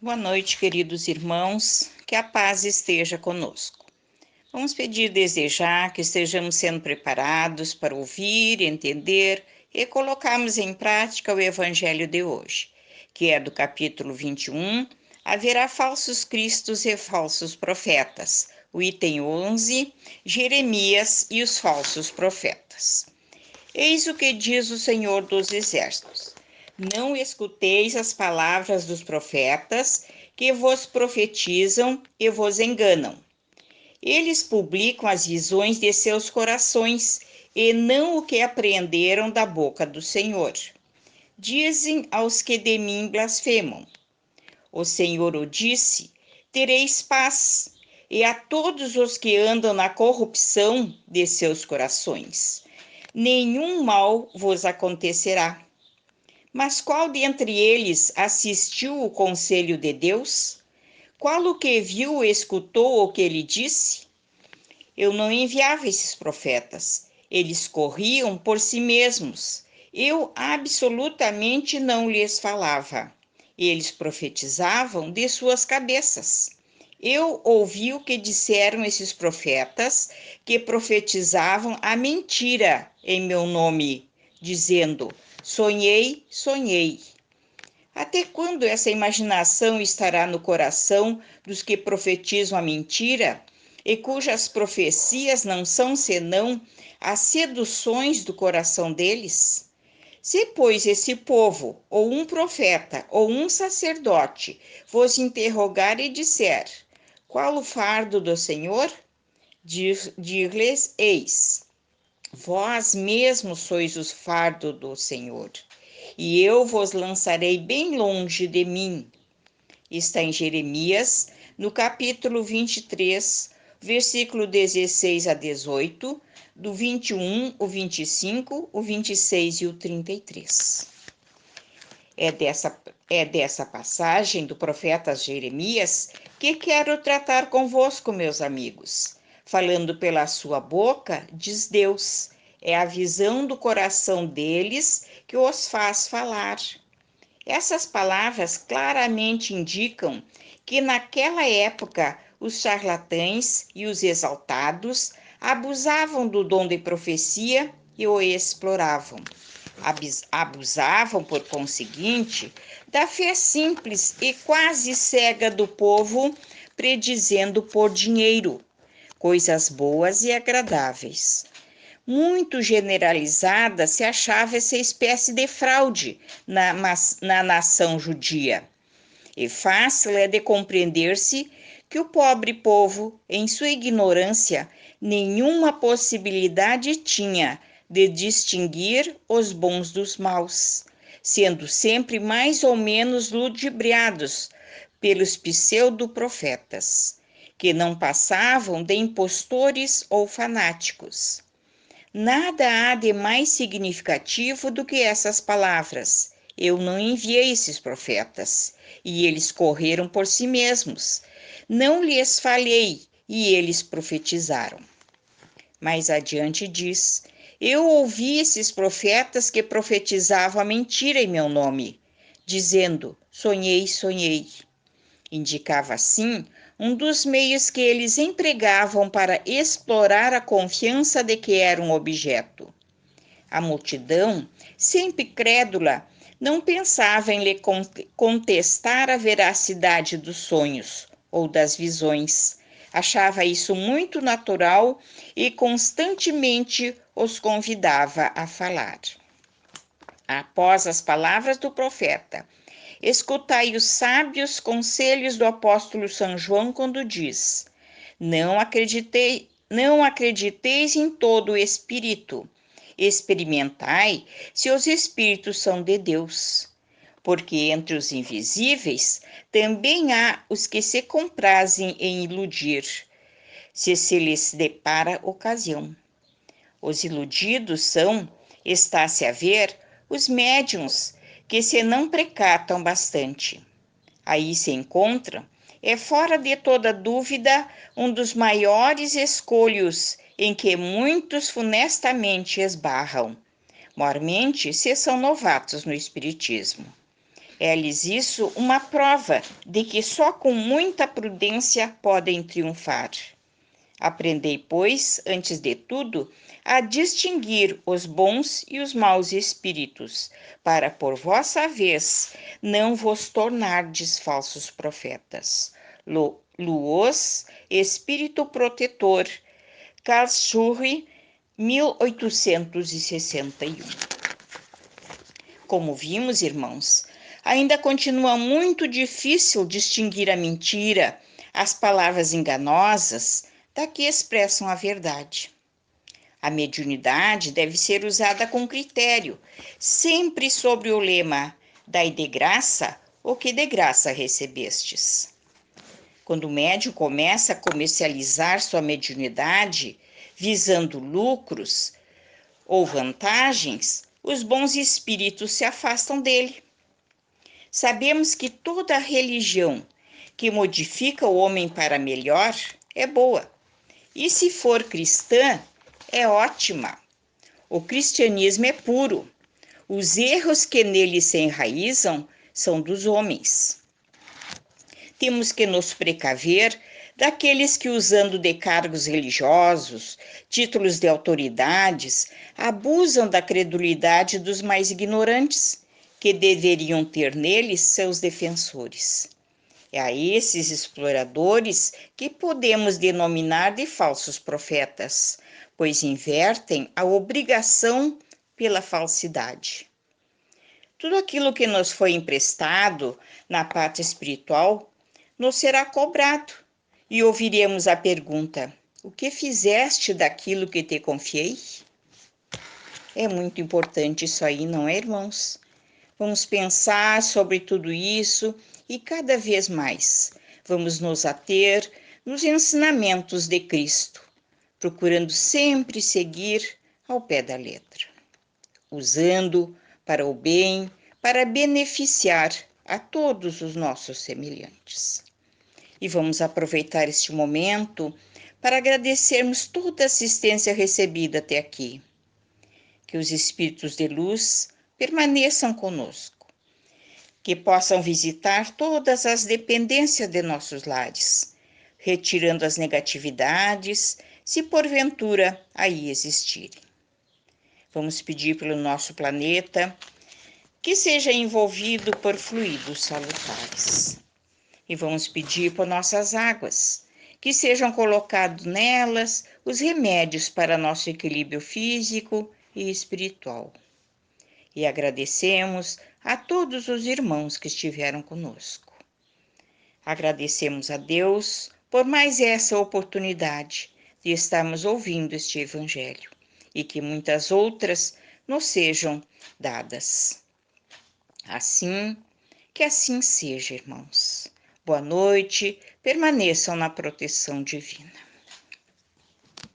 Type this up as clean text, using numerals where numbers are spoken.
Boa noite, queridos irmãos, que a paz esteja conosco. Vamos pedir, desejar que estejamos sendo preparados para ouvir, entender e colocarmos em prática o Evangelho de hoje, que é do capítulo 21, haverá falsos cristos e falsos profetas, o item 11, Jeremias e os falsos profetas. Eis o que diz o Senhor dos Exércitos. Não escuteis as palavras dos profetas que vos profetizam e vos enganam. Eles publicam as visões de seus corações e não o que aprenderam da boca do Senhor. Dizem aos que de mim blasfemam. O Senhor o disse, tereis paz, e a todos os que andam na corrupção de seus corações. Nenhum mal vos acontecerá. Mas qual dentre eles assistiu o conselho de Deus? Qual o que viu e escutou o que ele disse? Eu não enviava esses profetas. Eles corriam por si mesmos. Eu absolutamente não lhes falava. Eles profetizavam de suas cabeças. Eu ouvi o que disseram esses profetas, que profetizavam a mentira em meu nome, dizendo: sonhei, sonhei. Até quando essa imaginação estará no coração dos que profetizam a mentira e cujas profecias não são senão as seduções do coração deles? Se, pois, esse povo, ou um profeta, ou um sacerdote, vos interrogar e disser: qual o fardo do Senhor? Dir-lhes: eis, vós mesmos sois o fardo do Senhor, e eu vos lançarei bem longe de mim. Está em Jeremias, no capítulo 23, versículo 16 a 18, do 21, o 25, o 26 e o 33. É dessa passagem do profeta Jeremias que quero tratar convosco, meus amigos. Falando pela sua boca, diz Deus, é a visão do coração deles que os faz falar. Essas palavras claramente indicam que naquela época os charlatães e os exaltados abusavam do dom de profecia e o exploravam. Abusavam, por conseguinte, da fé simples e quase cega do povo, predizendo por dinheiro coisas boas e agradáveis. Muito generalizada se achava essa espécie de fraude na nação judia. E fácil é de compreender-se que o pobre povo, em sua ignorância, nenhuma possibilidade tinha de distinguir os bons dos maus, sendo sempre mais ou menos ludibriados pelos pseudo-profetas, que não passavam de impostores ou fanáticos. Nada há de mais significativo do que essas palavras. Eu não enviei esses profetas, e eles correram por si mesmos. Não lhes falei, e eles profetizaram. Mais adiante diz: eu ouvi esses profetas que profetizavam a mentira em meu nome, dizendo: sonhei, sonhei. Indicava assim um dos meios que eles empregavam para explorar a confiança de que era um objeto. A multidão, sempre crédula, não pensava em lhe contestar a veracidade dos sonhos ou das visões. Achava isso muito natural e constantemente os convidava a falar. Após as palavras do profeta, escutai os sábios conselhos do apóstolo São João quando diz: não acrediteis em todo o espírito, experimentai se os espíritos são de Deus. Porque entre os invisíveis também há os que se comprazem em iludir, se lhes depara ocasião. Os iludidos são, está-se a ver, os médiuns, que se não precatam bastante. Aí se encontra, é fora de toda dúvida, um dos maiores escolhos em que muitos funestamente esbarram, mormente se são novatos no espiritismo. É-lhes isso uma prova de que só com muita prudência podem triunfar. Aprendei, pois, antes de tudo, a distinguir os bons e os maus espíritos, para, por vossa vez, não vos tornardes falsos profetas. Luos, Espírito Protetor, Karlsruhe, 1861. Como vimos, irmãos, ainda continua muito difícil distinguir a mentira, as palavras enganosas, da que expressam a verdade. A mediunidade deve ser usada com critério, sempre sobre o lema: dai de graça o que de graça recebestes. Quando o médium começa a comercializar sua mediunidade, visando lucros ou vantagens, os bons espíritos se afastam dele. Sabemos que toda religião que modifica o homem para melhor é boa. E se for cristã, é ótima. O cristianismo é puro. Os erros que nele se enraizam são dos homens. Temos que nos precaver daqueles que, usando de cargos religiosos, títulos de autoridades, abusam da credulidade dos mais ignorantes, que deveriam ter neles seus defensores. É a esses exploradores que podemos denominar de falsos profetas, pois invertem a obrigação pela falsidade. Tudo aquilo que nos foi emprestado na parte espiritual nos será cobrado e ouviremos a pergunta: o que fizeste daquilo que te confiei? É muito importante isso aí, não é, irmãos? Vamos pensar sobre tudo isso e cada vez mais vamos nos ater nos ensinamentos de Cristo, procurando sempre seguir ao pé da letra, usando para o bem, para beneficiar a todos os nossos semelhantes. E vamos aproveitar este momento para agradecermos toda a assistência recebida até aqui. Que os espíritos de luz permaneçam conosco, que possam visitar todas as dependências de nossos lares, retirando as negatividades, se porventura aí existirem. Vamos pedir pelo nosso planeta que seja envolvido por fluidos salutares. E vamos pedir por nossas águas, que sejam colocados nelas os remédios para nosso equilíbrio físico e espiritual. E agradecemos a todos os irmãos que estiveram conosco. Agradecemos a Deus por mais essa oportunidade de estarmos ouvindo este Evangelho e que muitas outras nos sejam dadas. Assim, que assim seja, irmãos. Boa noite, permaneçam na proteção divina.